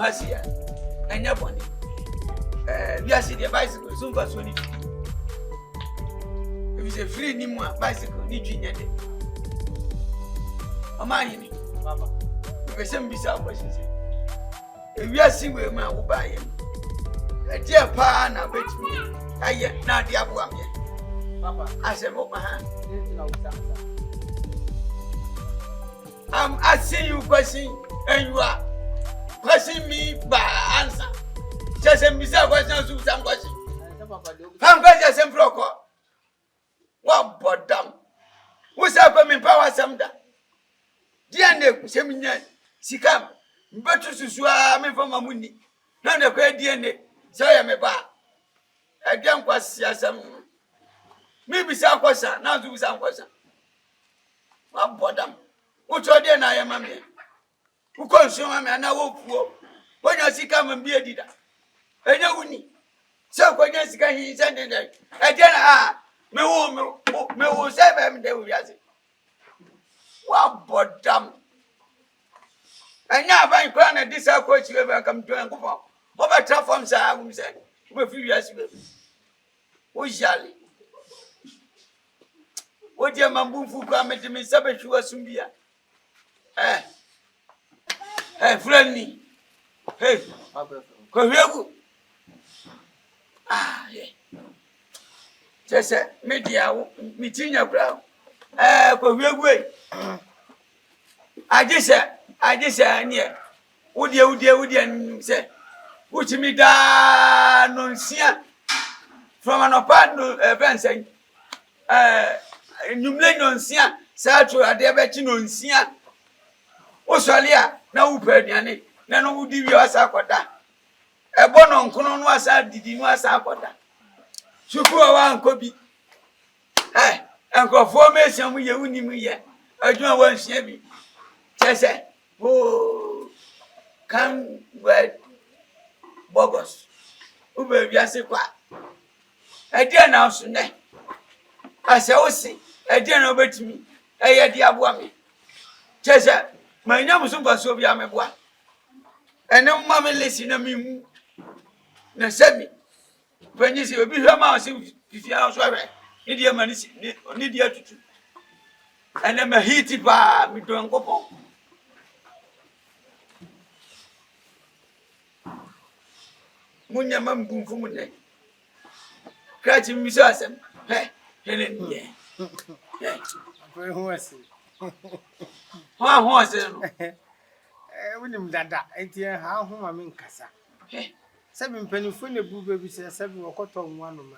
Masia, and your body. Yes, the bicycle soon was when it is a free Nima bicycle, Nijin. Omenhene, Papa, because some bizarre questions. If you are seeing where man will buy him, a dear pan, I bet me, I yet not the ATWA. Papa, I said, oh, my hand. I'm asking you question, and you are questioning me by answer. Just a bizarre question to some question. I'm going to send Proco. What bottom? What's up in power some day? DNA, Seminan, Sikam, better to swim from a money. None of great DNA, so I am a bar. I don't question some. Maybe some question, now do some question. What bottom? What's your DNA? I am a man. Who consume me and I will poor. When I see come and be a dida. I know we so when you see he sent it, I don't me will save him. They will say, what bottom? And now I'm going to this question you ever come to and go for. What about transforms? I will say, with few years ago. Who shall it? What your mambu come to me, Sabbath, you are soon be. Friendly. Hey, KOHWIEGU. Yeah. Just a media meeting your brow. KOHWIEGU. I just said, near. Would you say, which me da non sia from an apartment event saying, you blame non sia, Sato, a diabetes non sia. Australia, now Perdiani, none would give you a saquata. A bonon conon was a did you was a quota. Suku could be. Eh, and go formation with your winning me yet. I don't want shabby. Chessa, oh, come where Bogos. Uber Yasiqua. I dare now, soon. I shall see. I dare not bet me. I had the ATWA. Chessa. My name is Sophia Mebois. And no mamma listen to me. Now, send me. When you see a big mouse, if you are sorry, India man is need you to. And I'm a heated bar, me don't go home. Munya Mamboom for Monday. Catching me, Sassam. Hey, Helen, yeah. Where was it? How was it? William Dada, 80 how home I mean Cassa. 7 penny for the boo baby says 7 or cotton one of my.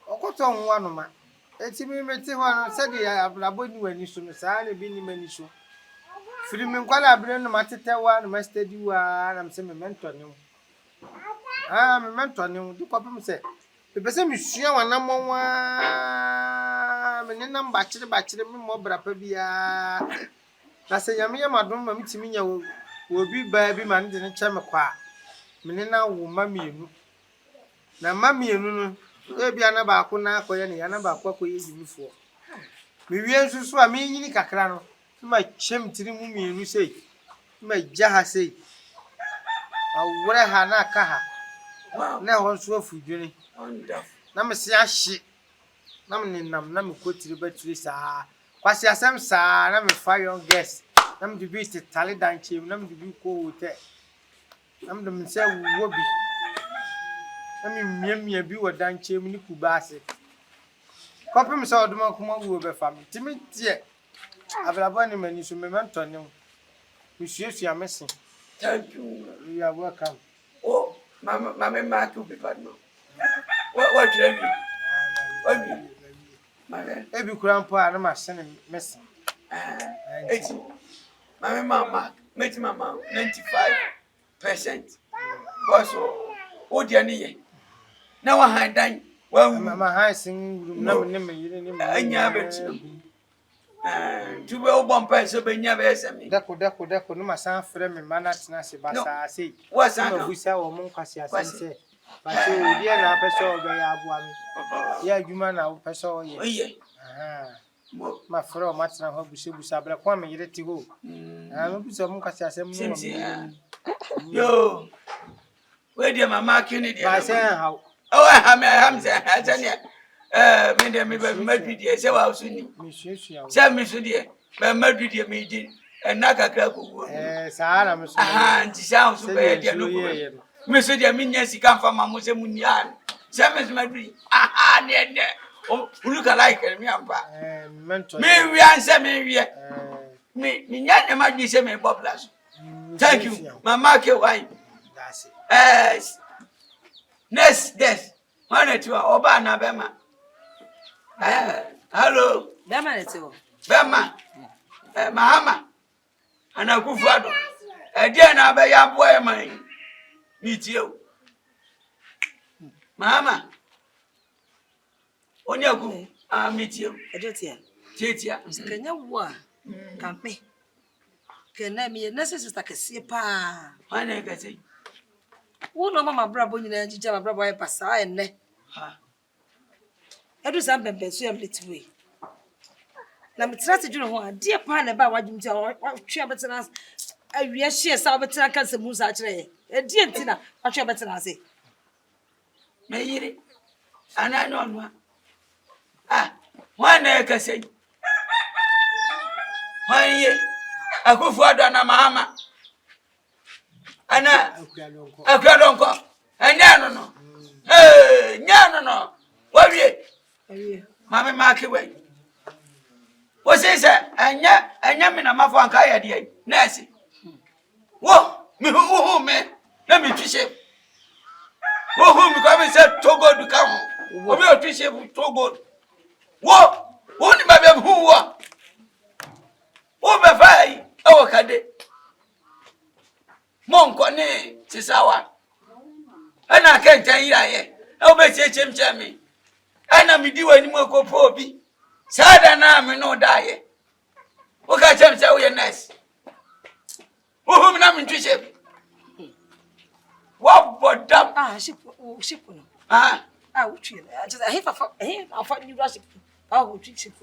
Or cotton one of my. It's me, one said I have labored when you soon as I have been many so. Freeman, while I bring the matter one, my steady one, I'm saying mentor. I'm a mentor, do papa say. The person is sure one number one. I'm bachelor, more brapabia. I say, Yamia, madam, meet me, will be baby man in a chamaqua. Menina will mammy. Now, mammy, you be an abacuna, and an abaco before. We answer so I mean, Cacrano. My chim to the mummy, you say. My jaha say. I wear Hana Kaha. Now, one so for Jenny. Number say, Nam go to the battery, sir. What's your sam, sir? I'm a fire on guest. I'm the beast, tally down chim, I'm the big coat. I'm the myself will be. I mean, me a beer down chim, Nicubasi. Copy me saw the monk will be family. Timmy, dear. I've a bunny man, you should memento on you. Monsieur, you are missing. Thank you. You are welcome. Oh, Mamma, to be pardon. What do you mean? What do you mean? Every grandpa and my son missing. My mamma, met mamma 95%. Also, what do you need? Now I had done well, Mamma high singing room, no name, you didn't have it. To well, one person, but never sent me. Deco, no, my son, friend, and manners, Nancy, but I say, what's that? We sell Moncasia, say, but you, dear, I saw the one. Yeah, you man, I saw you. My friend, much now, hope you should black woman, you let you go. I will be some Cassia. Yo, where did my mark in it? I say how. Oh, I'm saying, maybe say, I was soon. Send me to the Madrid meeting and Naka. Sarah, and sounds bad. Mr. Yaminas, he come from Mamma Munian. Sam is Madrid. Aha, look alike, me. Maybe answer me. Me, I might be semi bobblers. Thank you, my market wife. That's it. Next, death. One to Obana Bema. Hello, Bema, Mahama, and a good father. Again, I be your boy, mine. Meet you, Mahama. On your good, I'll meet you. Titia, can you walk? Can't me. Can I be a necessary like a sipa? my name is say. One of my brother, you know, Jama brother, pass and ne. I do something, but so I'm little way. Now, I'm trying to do one dear pan about what you tell what Chamberton has. I reassure Salvatore Cancer Moose actually. A dear dinner, what Chamberton has it. May it, and I know one. One I can say. 1 year, I go for Donna Mahama. And I don't go. And no. Hey, no. What ye? Mamma mark away. What's this? And yamin a mafan kaya dear. Nancy. Whoa, me, let me fish him. Who become said Togo to come? What will fish him Togo? Whoa, only my baby who were. Over five, our cadet. Moncone, Tisawa. And I can't tell you, I'll be chim chammy. And I'm doing more go poppy. Sad and I'm no die. What can I tell you, nest? Whom I'm in ship? What but dumb? Ship. Ah, I would treat it. I thought you rush it. I would treat it.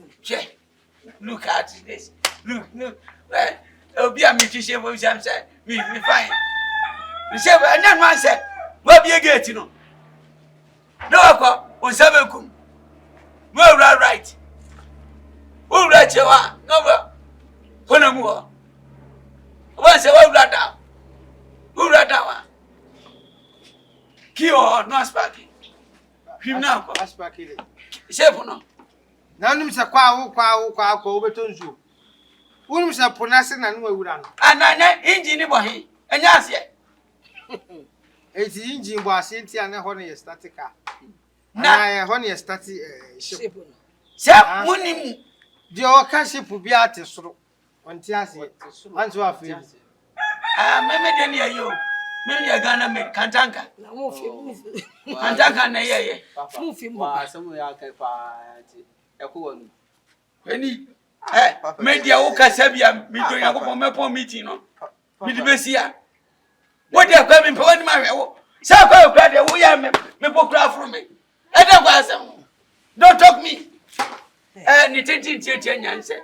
Look at this. Look. It'll be a mutation for some say. We fine. You say, and then one said, what be a gate, you know? No, on 7 cum. Well, right. Who right you are? No, no more. Once a well right down. Who right down? Kio, no sparky. Him now, sparky. Say for no. Now, you say, qua, over to you. Who shall pronounce and no would run. And I engine boy, and yes, yet. It's the engine was Cynthia and a honey static car. Now, a honey static ship. Sam, winning. The old casship will be at his throat. On Tiasi, once you are free. Maybe near you. Maybe a gunner make Kantanka. Kantanka, nay, move him. Somewhere I can find a cool. Penny. Media Oka Sabia, me doing a Mapo meeting. With the Bessia. What they are coming for one marry. Sapa, we are Mepocra from me. I don't pass them. Don't talk me. And it's a change answer.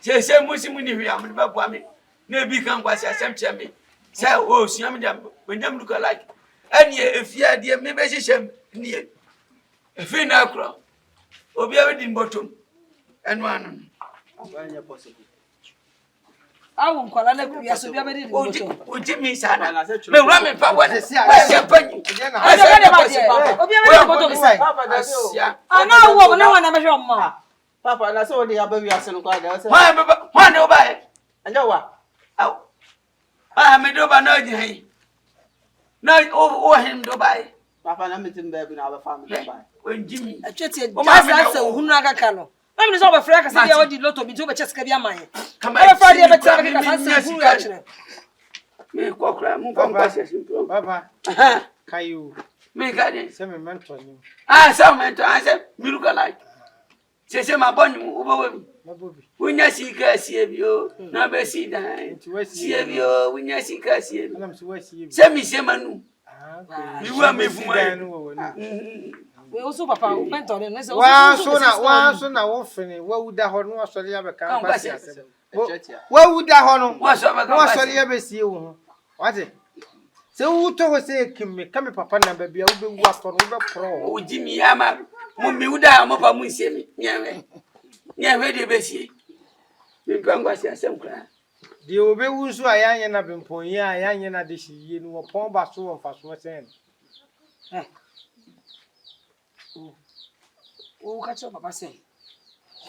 Say, Mussimini, we are Mabami. Maybe come was a same chammy. Say, oh, Siam, when them look alike. And yet, if you are dear, maybe she's near. A fin acro. Or be in bottom. And one. Possible. I won't call an yes, we have it. Oh, Jimmy, Sana. No, ramen for what is champagne. I know no one ever shown more. Papa, and I saw the other we are so quite. Why no buy? And you what? Oh, I am a doba no, no, over him to buy. Papa, I'm meeting baby in our family. When Jimmy, I just said, who naga cano. I'm not over Frank, I said, you lot of me to just give your mind. Come on, Friday, I'm telling me, Papa, Caillou, make it. Some mentor you. Some mentor, I said, me look alike. Say, my bonny over. We not see you, never see that. See you, we not see Cassie. Send me some. You want me for We also papa mentor no say. Wa so na wo fini wa wuda ho no asori ya be kan kwasi asem. Wa wuda ho no wa asori ya be sie wo ho. Wate? Se wu to ho se kimi kame papa na ba bia wo be wu ato no wo be pro. O jimi ya ma mo mi wuda mo pa mo sie mi. Nyewe de be sie. Mi pa kwasi asem kra. De obe wu so ayanye na bempon yi ayanye na de hyiye no wo pon ba so wo fa so sen. O ka cho papa say.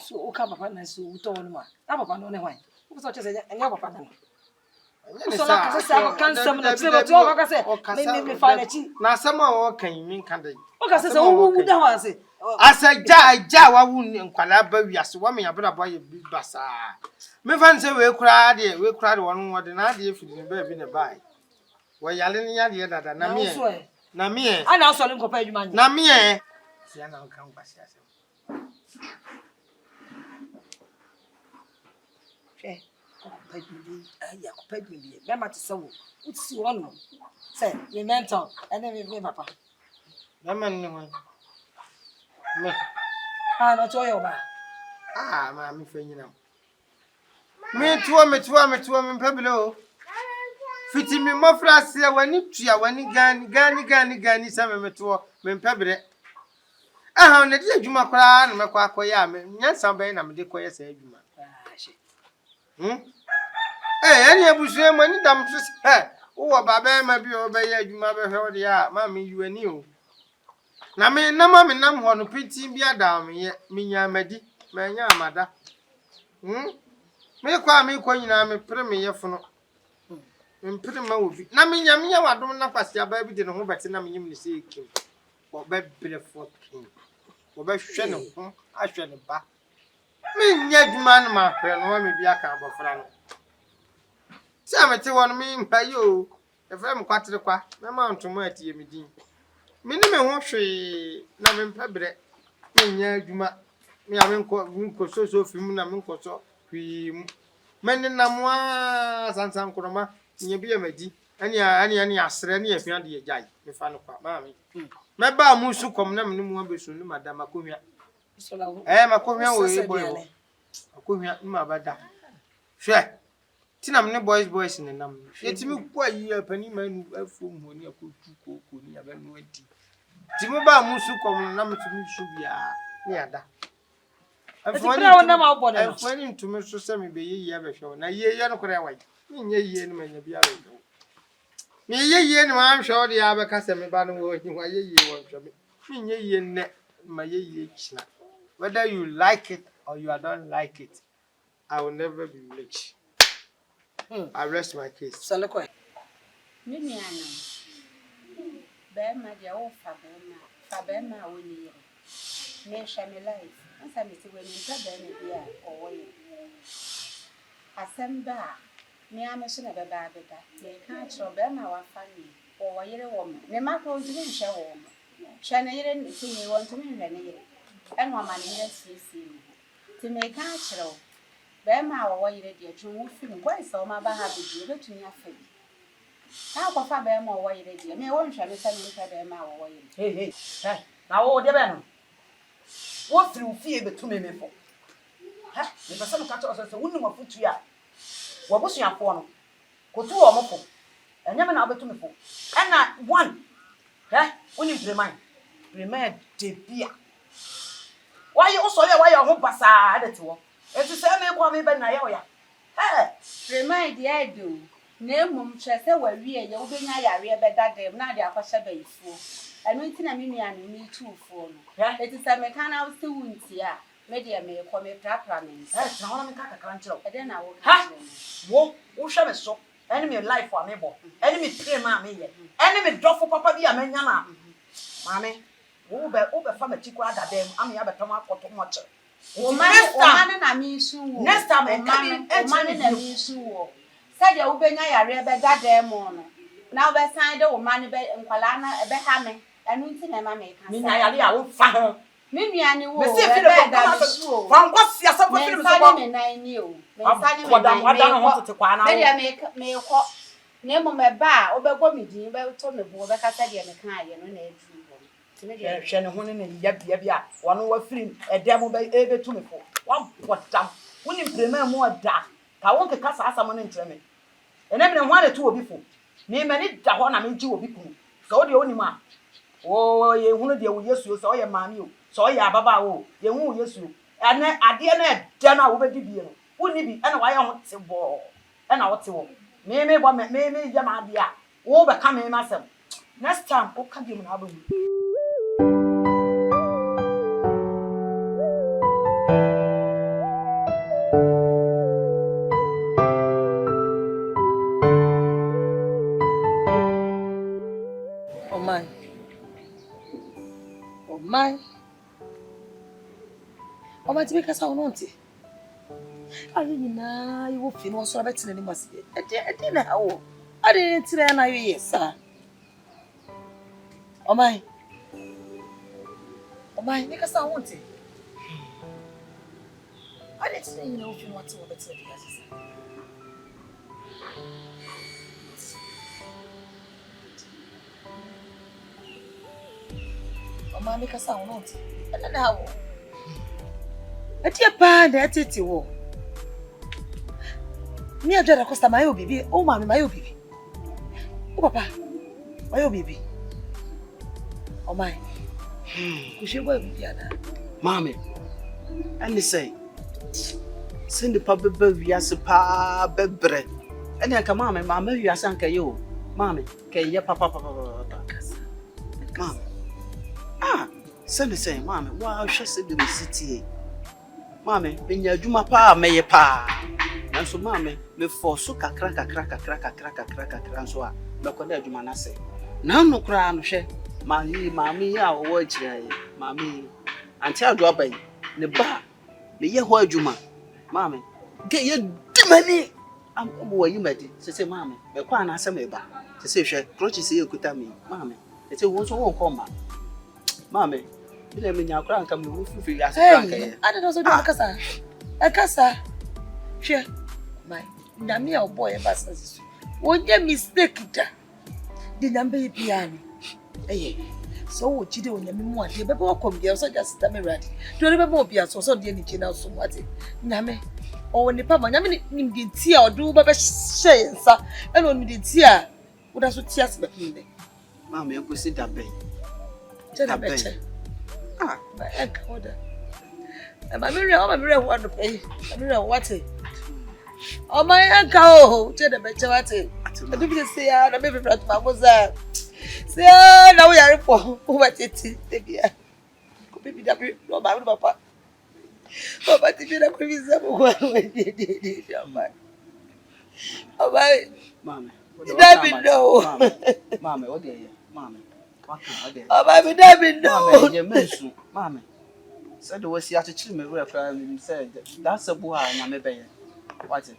So o ka papa na so uto no ma. Na papa no ne hwan. O so che say enya papa na. So na ka say kan sam na tire to o ka say me fa na chi. Na sam a wo kan mi kan dey. O ka say wo wu da hwan say. Asa ja wa wu nkwala ba wiase wa me yabra boy bi basa. Me fan say we kura de won wode na de efidi ne ba bi ne bai. Wo yale ne yade dada na me. Na me. Ana so le nkopa adwuma ni. Na me. Sia na kan kwasi asem. Ya ko pedi bi. Be ma ti se wo. Utsi wo no. Say, me mentor, and then me papa. Na man ni won. Me. No to yo ba. Ma me fa nyina. Me tuwa me pabilo. Fiti me mofra se wani tua wani gani sama me tuwa me pabire. Aha na di adwuma kora na mekwa akoya me nyansa ban na me de koye sa adwuma. Eni abusue mo ni dam so se wo baba ma bi obaye adwuma be hwe de ya ma me yuani o. Na me nam ho no piti bi ada me nya amadi me nya amada. Me kwa nyina me pre me yefono. Me pre ma obi. Na me nya wadom na kwase aba bi de ne ho bete na me nyim ne se ekim. Wo be brefo kin. Wo be hwe ne ho, ahwe ne ba. Me nya adwuma na ma hwe no me bi aka abofra no. Se amete won me mpayo. E fra me kwatere kwa. Me ma ntomo atie me din. Me ni me ho hwe na me mpabre. Me nya adwuma. Me ya me nko so fimu na me nko so hwi meni na mwa sansan kuroma nye bi amadi ani asre ne afia de agai me fa no kwa ma me me ba musu kom na me mu abesu ni madam akohwia makohwia wo e boy akohwia ni mabada hwe tina me ne boys ne nam yetimi kwa yi apani manu afu mu ni akotu ko ni abanu adi timi ba musu kom na me tumi su bia ni ada Afwani ntume so se me be yiye abehwe na yiye no kore wai nye yiye no manya bia lo me yiye no ma hwe ode ya beka se me ba no wo hi wa yiye wo hwe me nye yiye ne ma yiye china whether you like it or you don't like it I will never be rich. I rest my case. Saleko Mimi ana be ma dia wo fa be ma wo ni me sha me life. Asa me ti we ni ta be me bia o wo ye asemba me ame so na be ba me ka tro be ma wa fa ni o wo yire wo me ma ko ntimi hwe wo me hwe na yire ni ti ni wo ntimi hwe na yire en wa ma ni yire sisi ti me ka tro be ma wo yire dia tru wo fi ni boy so ma ba ha bi be tuni afa bi na ko fa be ma wo yire dia me wo hwe me sa ni ka be ma wo yire hey na wo de be no wo firi ufie betumi mefo ha me pesa no kacho so wonni mafutu ya wo bosuafo no kotu wo mofo enyame na obetumi fo ena one wonni premain de bia why also ya why ho basa adete wo enti se me kwa me be na ya oya premain de edo na emum hwese wa wie ye obenya yare be dadem na de akwahye ba ifuo anu nti na mimi anu mi tuufo no eti sa me kana wo se wunti a me de me ko me prapra me na wona me kaka kanchiro e de na wo ha wo hwe me so enemy life wa me bo enemy prema me ye enemy dofo papa bi amanya na mame wo be fa ma chiko adadem am ya betom akoto moche o mane na mi su wo next time o mane na mi su wo se de wo benya yare be dadem no na wo be san de wo mane be nkwala na be ha me anu nti na ma me ka mi nya yale a wo fa ho mi nuane wo me se fi de da su fa nkwa sia sa fa fi me so ko me nan ni o me sane me nan wada no ho tete kwa na me de me ko na mo me ba obego mi din be to me bu be ka sa de me kan aye no na adu hwɛ ne ho ne ya bia wɔno wa firi ɛdɛ mo bɛ ebetu me fo wa bɔtam woni prema mu ɔda ka wɔn keka saa asam no nkyerɛ me ɛnɛ me ho ana tu obi fo me mani da hɔ na me gye obi kunu sɛ wo de oni ma o ye hunu de wo Yesu sɛ ɔyɛ maami o sɛ ɔyɛ ababa o ye hu wo Yesu ɛnɛ adeɛ na ɛdɛ na wo bɛdi bie no woni bi ɛna wayɛ ho te bɔ ɛna wo te wo me bɔ me yɛ ma adeɛ a wo bɛka me masɛm next time wo ka bi mu na abamu Oma ti beka sa wo nonti. Ayi nyina yi wo fi no so abetene ni mase. Ede na hawo. Ade ntire na yo yesa. Oma beka sa wo nonti. Ade ntire nyina wo fi no ate wo betene ni mase. Oma beka sa wo nonti. Ede na hawo. Atia pa na etete wo. Mi ADJOA DACOSTA mayo bibi, o mami mayo bibi. O papa, mayo bibi. O mai. Kushebo bibi ana. Mami. Ani say. Send the papa wiase pa bebre. Ani aka mami wiase anka yo. Mami, ke ye papa. Mami. Send say mami, wa hwe se de city. Mami, benya adwuma pa meye pa. Nanso mami, me forso kakra nso a mekoda adwuma na se. Na no kra no hwe. Mami ya wo agire. Mami, anti adwo bai. Ne ba, me ye ho adwuma. Mami, ge ye dimani. Am wo yimadi. Se mami, me kwa na ase me ba. Se hwe, krochi se ye kuta me. Mami, se wo nso wo nkoma. Mami, ile me nya kra nka me wo fufi ya se kra nka ye. Ade no so do akasa. Akasa. Hwe. My nyame a boy basa sisu. Wonye mistake da. Di nyambe piano. So wo chide wonyame mu ade bebe wakom dia so just tell me ready. Do re bebe obia so de ni china so ate. Nyame o nipa ma nyame ni di nti a odu bebe hye nsa. E no ni di nti a woda so ti ase be pinde. Mama e kosi da ben. Cheda beche. Ba e ka oda. Ma me re ho ado pe. Ma me re what? Oh my uncle, cheda beche what? Adu bi se ya na baby brat ma moza. Se na we are for what it bia. Ko baby da bi no ba papa. Papa ti bi na ko visa mo kwa we de jamba. Oh my mama. Da bi no. Mama, what dey? Mama. What can dey? Oh my da bi no. Mama, ye mensu. Mama. Said we see atchiri me we fra said that's a boy na me be. What it?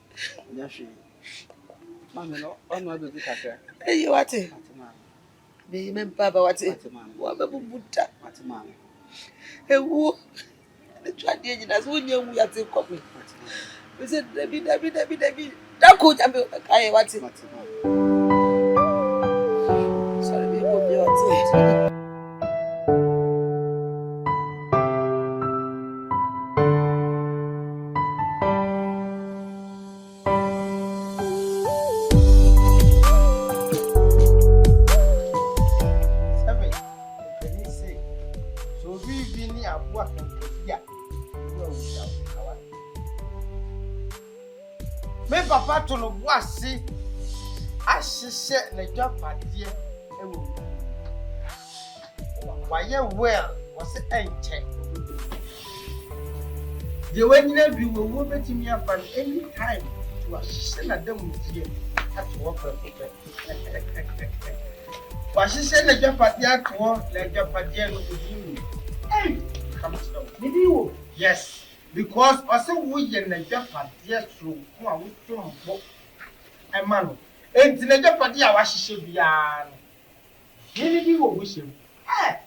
Yes. Mama no, on no be kakra. Hey what it? Be men papa what it? Wa be bubuta. What mama? Ewu. The trade nyina so nya wu ya te kopi. We said David. Da ko jambe kai what it? Sorry be go be what it? Me papa to no boase ahihye na dwapade ewo. Why well was enche. The wanyina bi wo betimi afa any time to ahihye na dam die at work for. Wahihye na dwapade atwo na dwapade no odinu. Hey, come on. Maybe you. Yes. Because also we na dwapade through who are we from bo. Emano. Enti na dwapade a wahihye bia no. Maybe wo wishim.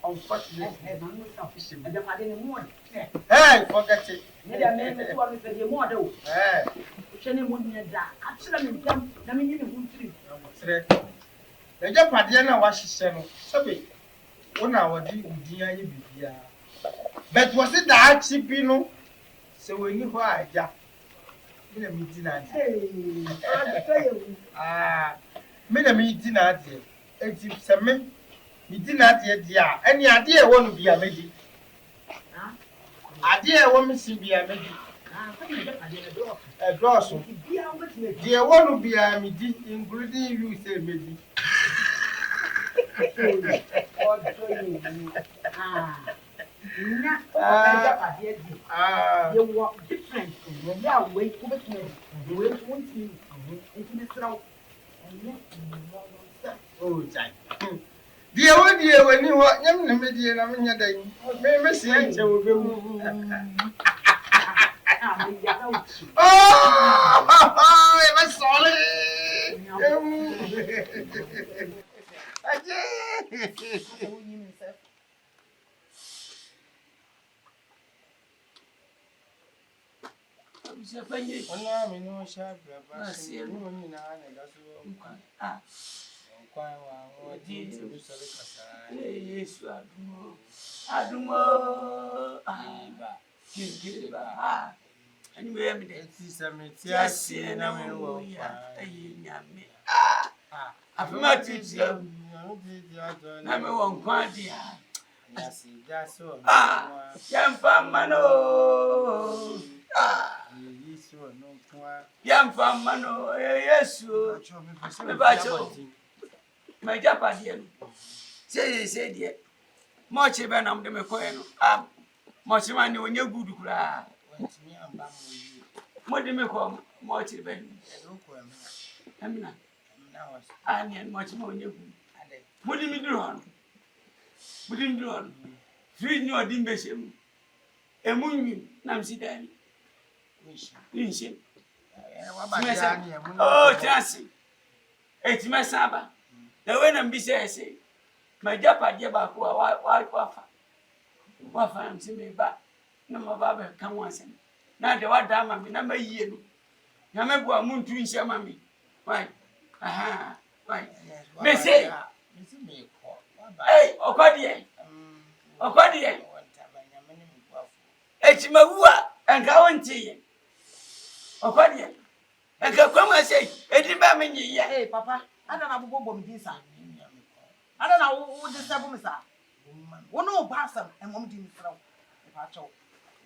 Unfortunately, man, we can't fish him. And the party in the morning. Hey, forget it. Maybe I made me to have a more though. Hey, Shannon wouldn't have that. Actually, I mean, you won't treat. The Japadiana was she said, Sabi. Una wadi udia ye bibia. But was it that cheap no? So when you are ja. Me me di na. Ah. Me na me di na de. Enti se me di na de dia. Eni ade e wo no bia medi. Ade e wo me si bia medi. Drosso. Dia wo no bia medi including you say medi. You walk different. YAHWEH, oh, Jack. Dear, what dear, when you want young lady and I'm in your day, maybe see answer will be. Oh, I'm sorry. Ona me no sha braba se no ni na na da so kwa wa o di bi so le kasa Yesu adumo ba kinkiba ani me me de ti se me ti ase na me wo ya ayi nyame afema titi na me wo nkwa dia asi da so yamfa mano Yesu no kwa yamfa mano Yesu me ba cho me japa dia no se dia mo che be na mo de me koe no mo che ma ni onye gudu kura wantimi amba mo yi mo de me ko mo che be e do ko amina was ani mo che ma onye gudu mo de mi duro hon free ni odi mbeshem emunyi na msidani wishi wa ba dia ni emu oh trasi etimesaba na we na mbise ese majapa je ba ko wa fa msime ba na mababa kan wasen na de wada ma mi na mayie no na mebua muntu nhia ma mi wai aha wai bese me ko hey okodie etimawua enka wontie okodie enka kwama sei edimba menyi ya hey, Papa, I don't know what this. I don't know who this is. One no person and one didn't throw. If I told,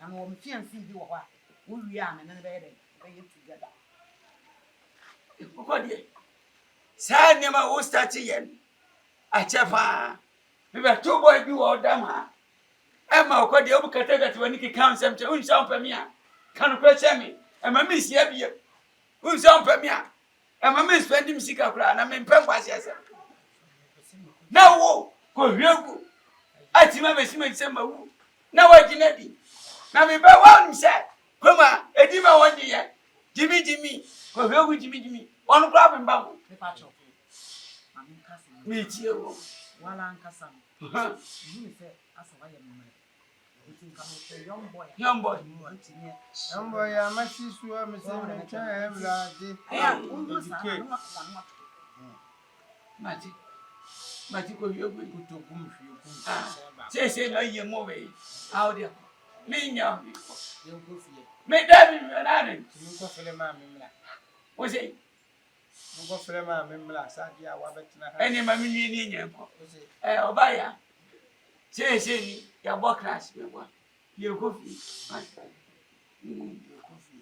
and one fiancé you are who we are and then they get together. okodie sa nema wo start yen achefa me be two boy bi wo dam ha ema okodie obukata gati wani ki council mte unsa mpamia kanu kwese mi ema mi sia bie unsa mpamia ema mi spend msika kura na me mpem kwase ase na wo kohwiegu atima besima disema wu na wagina di na me be wa nse koma edima wodi ye jimi kohwiegu jimi onu kura bemba mo The patch of I'm cousin. me tie wo While I'm cousin, you say, as a way of young boy ambo ya masisu a me se me twa eblade mati kohwiegu kutokum fiyokum se na ye mo we how there me nya yenko fiye me dabi na re yenko fele ma memla o se yenko fele ma memla sa dia wa betina ha eni ma mi ni nyanko o se obaya se ni ya bo class me bo ye ko fi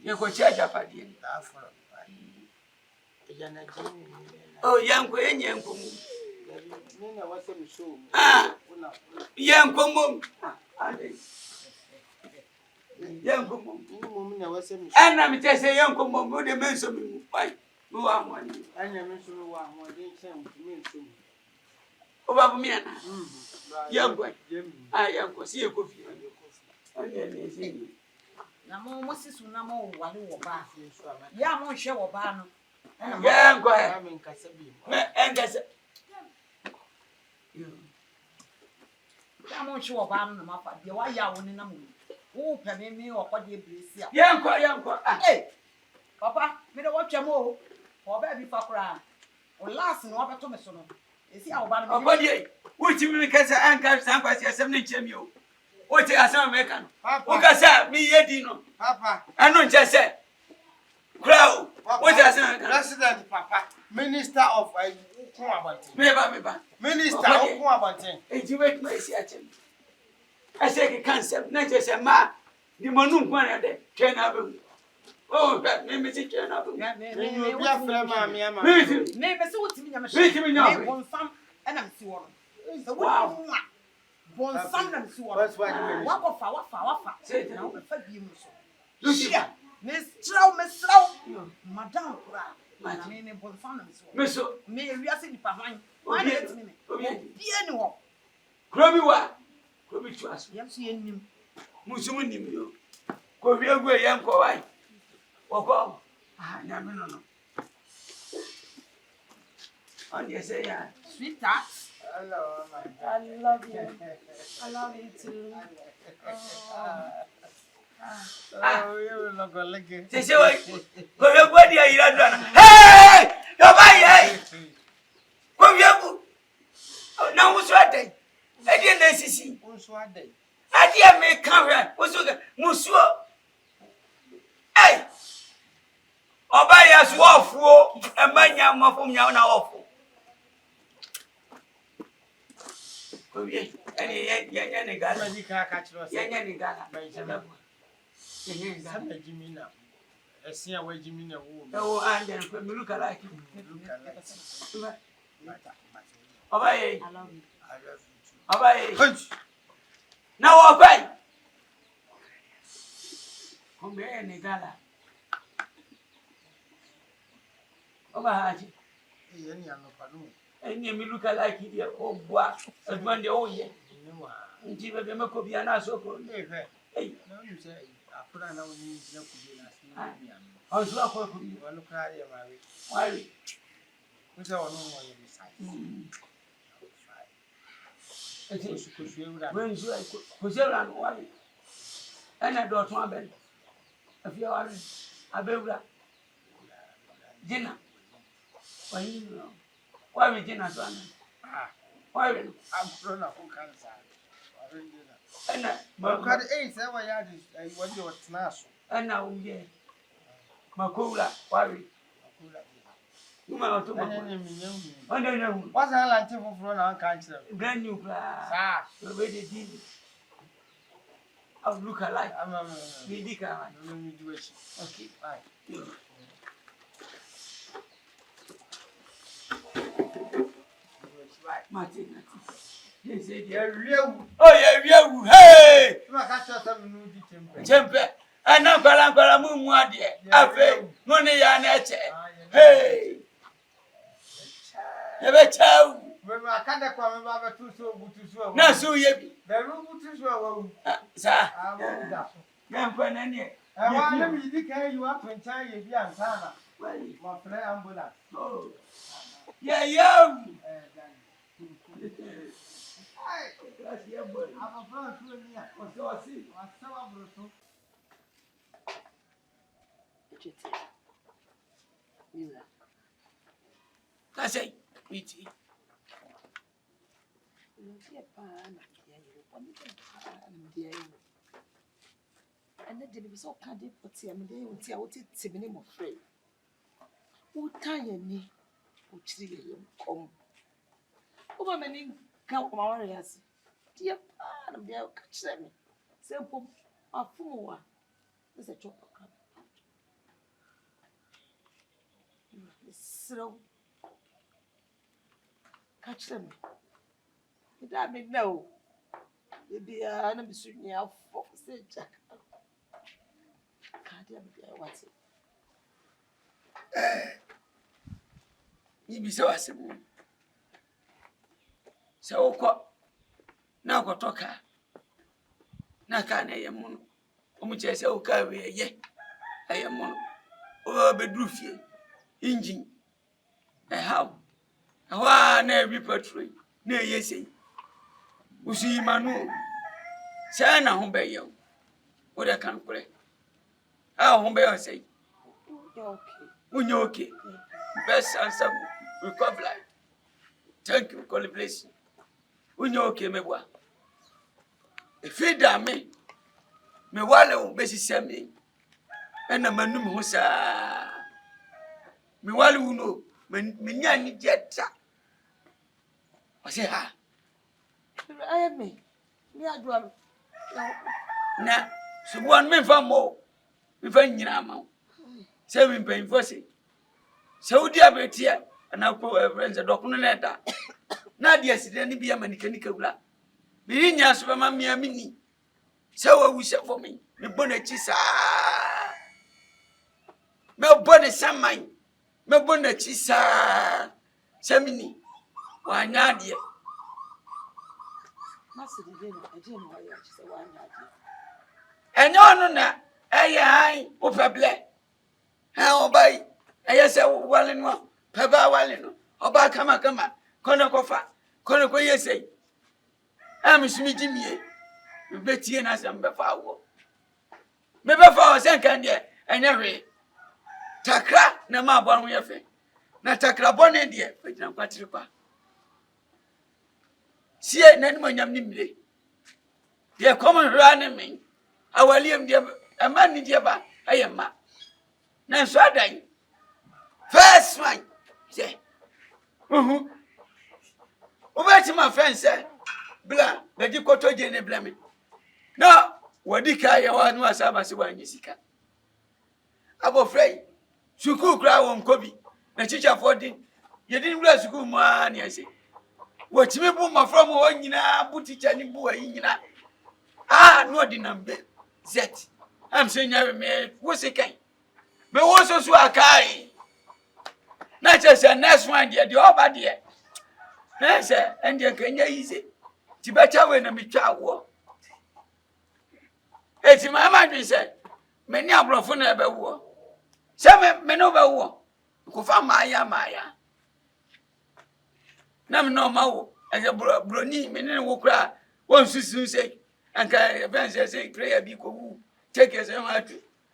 ye ko chaja padie da foro ya na jini oh yanko enyanko mu ni na wase mi show una yanko mu yanko mu ni mo na wase mi ana mi tese yanko mu de menso mi mu pai mu wa mo ni anya mi so wa mo de chen mi so o ba bu mi ana yanko yanko si ye ko fi na mo mosisu na mo wale wo ba ya mo hwe wo ba no yanko me nkasa bi me engese ya mo hwe wo ba no ma fa de wa ya wo ni na mo wo pe me wo ko de bresi a yanko eh papa me de wo twam o ba bi fa kra o last no wa beto me so no Esi a oba no. Obodi, which me kasa anka sankwasi asem ne nkyem yo. What asem me ka no. O kasa me yedi no. Papa. Anu nche se. Crowd. What asem ka? President Papa, Minister of Meba. Minister of Kuabantin. Eji wait me si achem. I say cancer, not just a ma. The monum kwana de twen abu. Oh, me see twen abu. Me a friend ma me ama. Me se wotimi nyame hye. Me nyame. Bonsam na msi wo no. So what you bonsam na msi wo no. Wafa. Say na wo fa bi mu so. Lucia, mesraw. Madam kura. Na me bonsam na msi wo. Me so. Me wiase nipa hwan. Hwan na etimi me. Bia ni ho. Krobi wa. Krobi tuaso. Yam so yenim. Musumu nim yo. KOHWIEGU yam ko wai. Woko. Nyame no. On you say ya. Sweetheart. Hello, my I love you. I love you too. Oh, you look like Say wai. KOHWIEGU dia ira dana. Hey! Yo bai. KOHWIEGU. Na musu adai. E dia na sisi. Musu adai. Adia me kan musu hey oba ya so ofuo emanya mafom nya na ofu oye eni ya ne gala Madi ka chiro ya nya ne gala Sama Jimina. Esia wa Jimina wo. o anja ko mi luka like oba ye I love you. oba ye Punch. na wo bai Omenhene gala oba haji Yeni anopanu. eni mi luka like dia o bua adwande o ye Niwa. nti be me ko bia na so ko Eh. No you say afura na woni na kubi na sini bia. o so akọ ko bi Wanu kra ya mawe. wai Nsa wonu mo ye beside. eti Kusu ewura. wen so ko zera no wai ana do to aben afia wari abewura jina wai no wai jina so ana wai no Afro na ko kansa. ana Ba ka de say wa ya di wadi wotna so. ana uye makowura wai Uma auto Anya mi nyam. Wanda nyahu. Wasa la nti foforo na kan kire. Brand new bra. Sa. We dey deal. I look alike. Ama We dey ka. no mi di wechi. Okay. Bye. Martin. He said, Ya riewu. oh yeah, hey. Ma ka cha ta mi no di tempe. Chempe. Ana kwala mu ade. Afe, no ne ya na eche. Hey. Ebe chau. We ma ka de kwa me ba ba tu so butu so. Na so ye bi. Da ru butu so wa wu. Sa. Ama da so. Gan kwa na ne. Wa na mi di kan you up in chan ye bi ansana. Wali. Ma fle ambulance. Oh. Yeah, yeah. Ai, Gracias, boy. apa fa tu ni ya. O so asi. Wa sawa bruto. Kasai. Miti. And then there was all kind of what's here, and they would see what it's a minimum free. Who tie me? Who tree come? Over many count warriors. Dear pan, and they'll catch them. Simple, a fool. There's a chop. So catch them. That me no. Maybe I'm soon here for say Jack. Can't have what's it. Yibi se wasemu. Se okọ na kotoka. Na ka na yemu. Omu che se oka we ye. Ayemu. O bedru fie. Engine. How? How na every petrol. Na yesi. Usi manu. Say na ho be ye. O de kan kure. Ah ho be ye say. Okay. Unyo okay. Best answer recover life. Thank you, God bless you. We know okay, me wa. If you da me wale besi semi. Ena manu me ho saa. Me wale uno, me nya ni jeta. I say ha. I am me. Me adwa. Na, so one me fa mo. Me fa nyina ma. Say me pen for say. Saudi abetia na ko friends dokunu na da. Na dia side ni bia manikanika wula. Me nya so ma me amini. Say wa wusha for me. Me bona chi sa. Me bona samai. Me bona chi sa. Samini. Wa nya dia. Master de no, I didn't know I just say one Enyo no na eyan o peble. Ha obai. Eye se wale no. Peba wale no. Oba kama kono kofa. Kono ko yesei. Am sumi jimie. Me betie na se mbefa wo. Me befa wo se kan de enye hwe. Takra na ma bo ho yefe. Na takra bone de pejina kwatiri kwa. Sie na ni manyam ni mire. De common run me. Awaliam de man ni de ba ayema. Na so adan. First one. Say. Obeti my friend say. Bla, na di koto je ne bla me. No, wadi ka ya wa no asaba se wa nyisika. Abo frey. Suku kra wo nkobi. Na chicha fodi. Ye din bla suku mu a ne ase. Wo timi bu ma from wo nyina bu teacher ni bu ayi nyina. Ah, no di nambe. Z. Am saying me wo se kan. Me wo so akai. Na say next one there the over there. Na say and there can easy. Ti beta we na me twa wo. E ti mama dwi say me ni abrofo na be wo. Say me no be wo. Ko fa maya. Na me no ma wo. E broni me ni wo kra. Won susu say anka event say prayer bi ko wu. Take yourself out.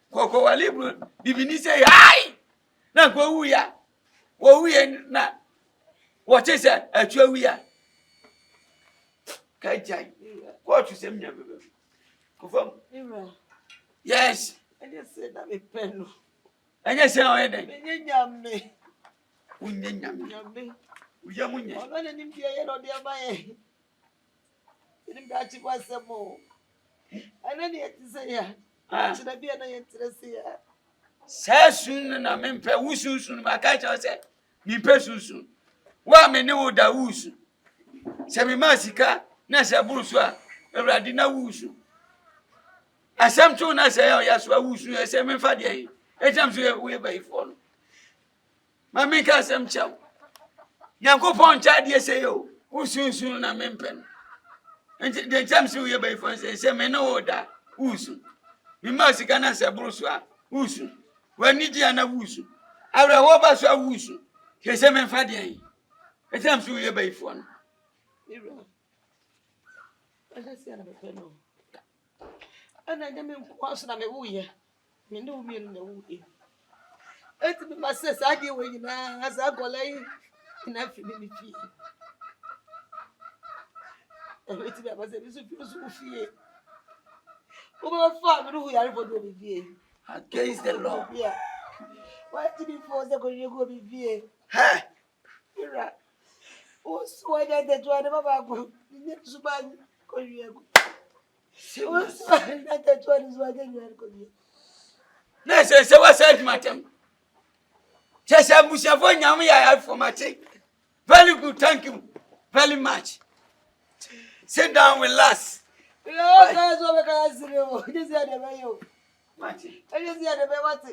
Ko wali bro. Bibini say hi. Na ko wu ya. Wo wi na what is that atwa wi ya kai jai ko tu sem nya bebe ko fam yes I just said that me penu. anya se o eden Me nyame. unya nyame uya munya Ono ne nim dia ye no dia bae. Nim da chi kwasemo. Ana ne yeti say ya. Chira bia na yentrese ya. sasun na mempe wusun ma kai cha se mi pe sunsun wa me ne wo da wusu se mi masika na se burusu a ewradi na wusu asam tu na se ya so wusu e se me fa de e jam so we bai fo no ma mi ka sam chaw Yankopon cha de se yo wusunsun na mempe enti de jam so we bai fo se me ne wo da wusu mi masika na se burusu a wusu wani dia na wusu awre wo ba so wusu ke se me fa de e jam so we bai fo no I just said me penu. Ana nyame kwaso na me wuye. Me ne wo mienu na wuye. Eti me mase sa de we nyina asa golai na fi ni fi. Eti be mase bi so fi. O ba fa me ru yare for do bi vie. Against the law. Yeah. Why did you force the go bi vie? Ha! Ira. O so de to ade baba go. Ni suban KOHWIEGU. O so de to ade so ade ni KOHWIEGU. Na se wa said matem. Chesa musafo nyam ya informatic. Very good, thank you very much. Sit down with us. Yo, guys, what can I say? This is the way you. What? This is the way what?